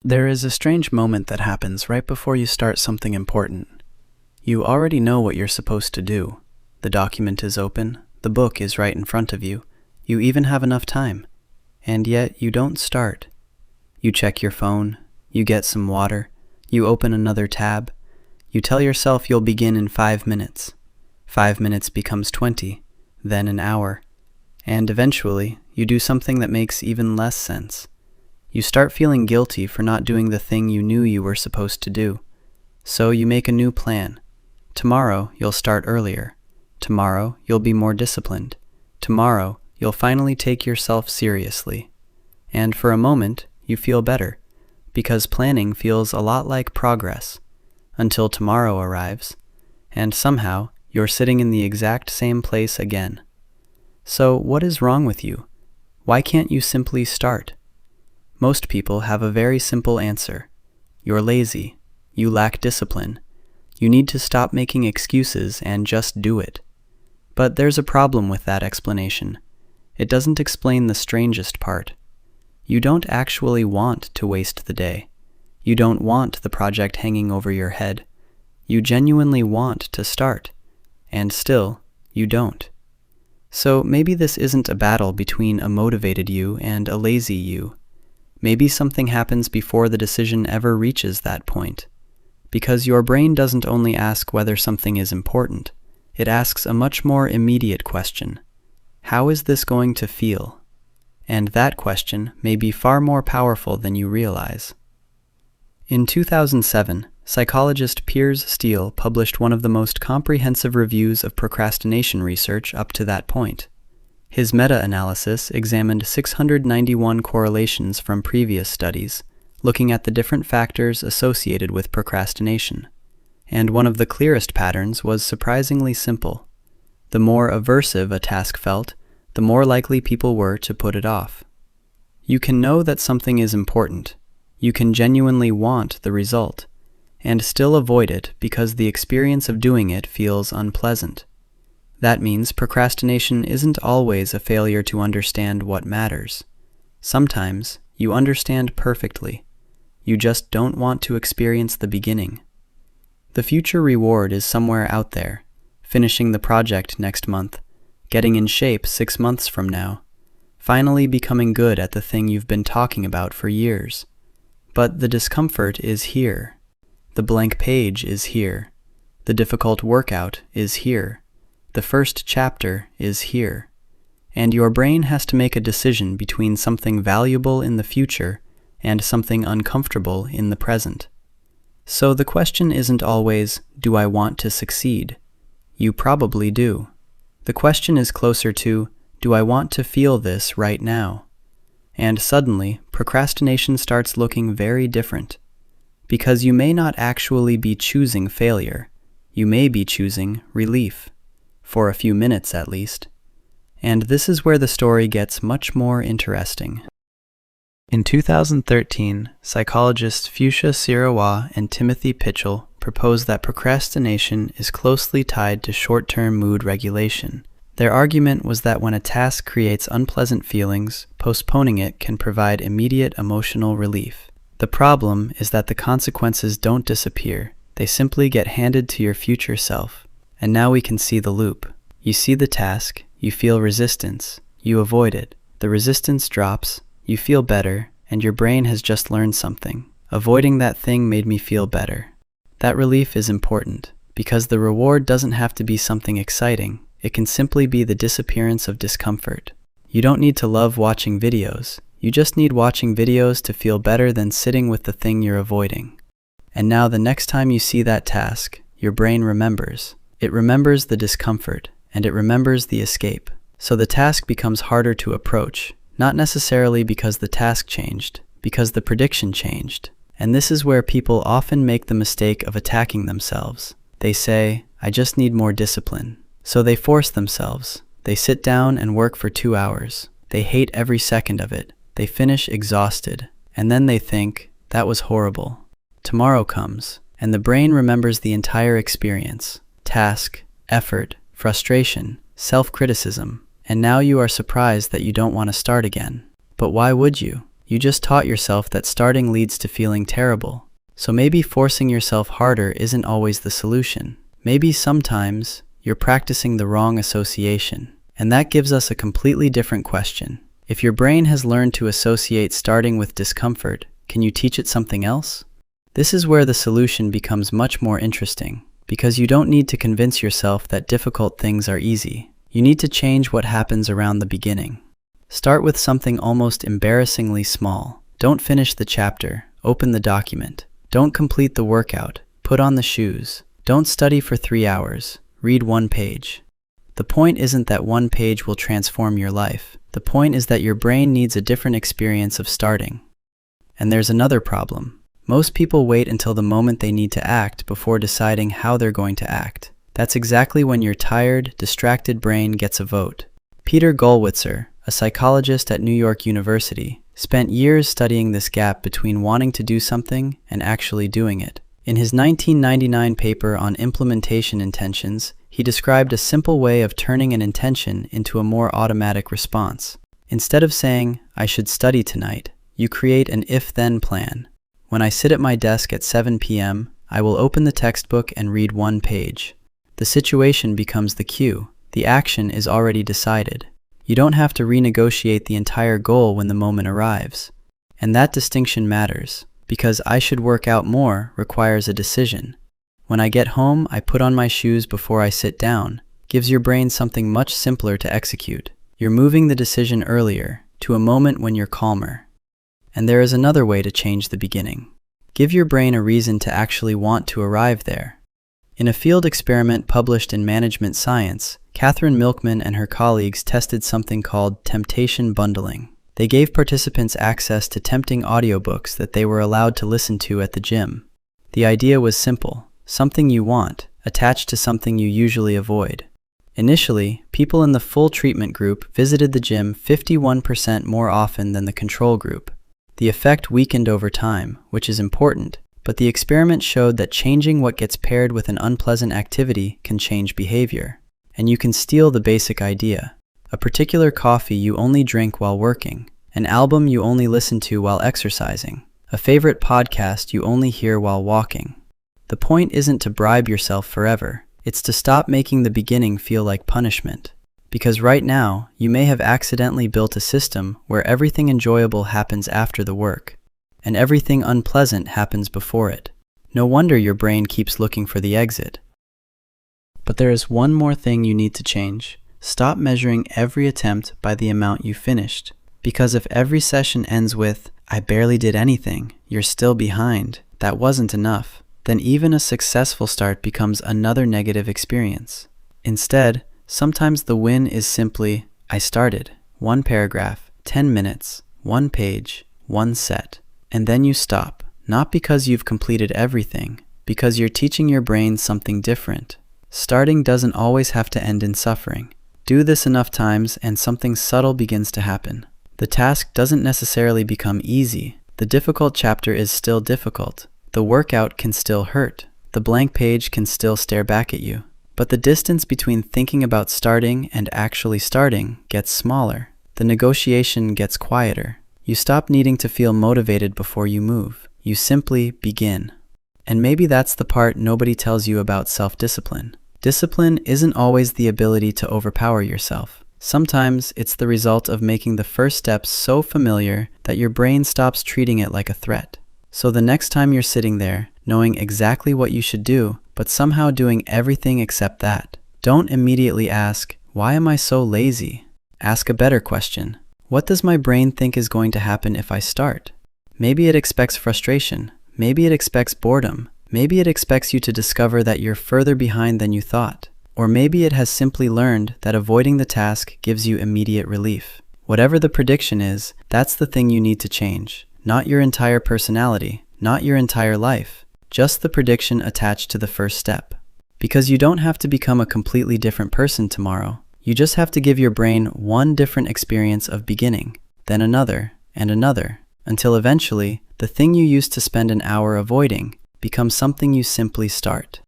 There is a strange moment that happens right before you start something important. You already know what you're supposed to do. The document is open, the book is right in front of you, you even have enough time, and yet you don't start. You check your phone, you get some water, you open another tab, you tell yourself you'll begin in 5 minutes. 5 minutes becomes 20, then an hour, and eventually you do something that makes even less sense. You start feeling guilty for not doing the thing you knew you were supposed to do. So you make a new plan. Tomorrow, you'll start earlier. Tomorrow, you'll be more disciplined. Tomorrow, you'll finally take yourself seriously. And for a moment, you feel better, because planning feels a lot like progress, until tomorrow arrives, and somehow you're sitting in the exact same place again. So what is wrong with you? Why can't you simply start? Most people have a very simple answer. You're lazy. You lack discipline. You need to stop making excuses and just do it. But there's a problem with that explanation. It doesn't explain the strangest part. You don't actually want to waste the day. You don't want the project hanging over your head. You genuinely want to start. And still, you don't. So maybe this isn't a battle between a motivated you and a lazy you. Maybe something happens before the decision ever reaches that point. Because your brain doesn't only ask whether something is important, it asks a much more immediate question. How is this going to feel? And that question may be far more powerful than you realize. In 2007, psychologist Piers Steele published one of the most comprehensive reviews of procrastination research up to that point. His meta-analysis examined 691 correlations from previous studies, looking at the different factors associated with procrastination. And one of the clearest patterns was surprisingly simple. The more aversive a task felt, the more likely people were to put it off. You can know that something is important. You can genuinely want the result, and still avoid it because the experience of doing it feels unpleasant. That means procrastination isn't always a failure to understand what matters. Sometimes you understand perfectly. You just don't want to experience the beginning. The future reward is somewhere out there, finishing the project next month, getting in shape 6 months from now, finally becoming good at the thing you've been talking about for years. But the discomfort is here. The blank page is here. The difficult workout is here. The first chapter is here, and your brain has to make a decision between something valuable in the future and something uncomfortable in the present. So the question isn't always, do I want to succeed? You probably do. The question is closer to, do I want to feel this right now? And suddenly, procrastination starts looking very different. Because you may not actually be choosing failure. You may be choosing relief. For a few minutes at least. And this is where the story gets much more interesting. In 2013, psychologists Fuchsia Sirois and Timothy Pitchell proposed that procrastination is closely tied to short-term mood regulation. Their argument was that when a task creates unpleasant feelings, postponing it can provide immediate emotional relief. The problem is that the consequences don't disappear. They simply get handed to your future self. And now we can see the loop. You see the task, you feel resistance, you avoid it. The resistance drops, you feel better, and your brain has just learned something. Avoiding that thing made me feel better. That relief is important, because the reward doesn't have to be something exciting. It can simply be the disappearance of discomfort. You don't need to love watching videos. You just need watching videos to feel better than sitting with the thing you're avoiding. And now the next time you see that task, your brain remembers. It remembers the discomfort, and it remembers the escape. So the task becomes harder to approach, not necessarily because the task changed, because the prediction changed. And this is where people often make the mistake of attacking themselves. They say, I just need more discipline. So they force themselves. They sit down and work for 2 hours. They hate every second of it. They finish exhausted. And then they think, that was horrible. Tomorrow comes, and the brain remembers the entire experience. Task, effort, frustration, self-criticism, and now you are surprised that you don't want to start again. But why would you? You just taught yourself that starting leads to feeling terrible. So maybe forcing yourself harder isn't always the solution. Maybe sometimes you're practicing the wrong association. And that gives us a completely different question. If your brain has learned to associate starting with discomfort, can you teach it something else? This is where the solution becomes much more interesting, because you don't need to convince yourself that difficult things are easy. You need to change what happens around the beginning. Start with something almost embarrassingly small. Don't finish the chapter, open the document. Don't complete the workout, put on the shoes. Don't study for 3 hours, read 1 page. The point isn't that 1 page will transform your life. The point is that your brain needs a different experience of starting. And there's another problem. Most people wait until the moment they need to act before deciding how they're going to act. That's exactly when your tired, distracted brain gets a vote. Peter Gollwitzer, a psychologist at New York University, spent years studying this gap between wanting to do something and actually doing it. In his 1999 paper on implementation intentions, he described a simple way of turning an intention into a more automatic response. Instead of saying, "I should study tonight," you create an if-then plan. When I sit at my desk at 7 p.m., I will open the textbook and read 1 page. The situation becomes the cue. The action is already decided. You don't have to renegotiate the entire goal when the moment arrives. And that distinction matters, because "I should work out more" requires a decision. "When I get home, I put on my shoes before I sit down" gives your brain something much simpler to execute. You're moving the decision earlier, to a moment when you're calmer. And there is another way to change the beginning. Give your brain a reason to actually want to arrive there. In a field experiment published in Management Science, Catherine Milkman and her colleagues tested something called temptation bundling. They gave participants access to tempting audiobooks that they were allowed to listen to at the gym. The idea was simple: something you want, attached to something you usually avoid. Initially, people in the full treatment group visited the gym 51% more often than the control group. The effect weakened over time, which is important, but the experiment showed that changing what gets paired with an unpleasant activity can change behavior. And you can steal the basic idea. A particular coffee you only drink while working, an album you only listen to while exercising, a favorite podcast you only hear while walking. The point isn't to bribe yourself forever. It's to stop making the beginning feel like punishment. Because right now, you may have accidentally built a system where everything enjoyable happens after the work, and everything unpleasant happens before it. No wonder your brain keeps looking for the exit. But there is one more thing you need to change. Stop measuring every attempt by the amount you finished. Because if every session ends with, "I barely did anything, you're still behind, that wasn't enough," then even a successful start becomes another negative experience. Instead, sometimes the win is simply, "I started, 1 paragraph, 10 minutes, 1 page, 1 set." And then you stop, not because you've completed everything, because you're teaching your brain something different. Starting doesn't always have to end in suffering. Do this enough times and something subtle begins to happen. The task doesn't necessarily become easy. The difficult chapter is still difficult. The workout can still hurt. The blank page can still stare back at you. But the distance between thinking about starting and actually starting gets smaller. The negotiation gets quieter. You stop needing to feel motivated before you move. You simply begin. And maybe that's the part nobody tells you about self-discipline. Discipline isn't always the ability to overpower yourself. Sometimes it's the result of making the first steps so familiar that your brain stops treating it like a threat. So the next time you're sitting there, knowing exactly what you should do, but somehow doing everything except that, don't immediately ask, "Why am I so lazy?" Ask a better question. What does my brain think is going to happen if I start? Maybe it expects frustration. Maybe it expects boredom. Maybe it expects you to discover that you're further behind than you thought. Or maybe it has simply learned that avoiding the task gives you immediate relief. Whatever the prediction is, that's the thing you need to change. Not your entire personality, not your entire life, just the prediction attached to the first step. Because you don't have to become a completely different person tomorrow. You just have to give your brain one different experience of beginning, then another, and another, until eventually, the thing you used to spend an hour avoiding becomes something you simply start.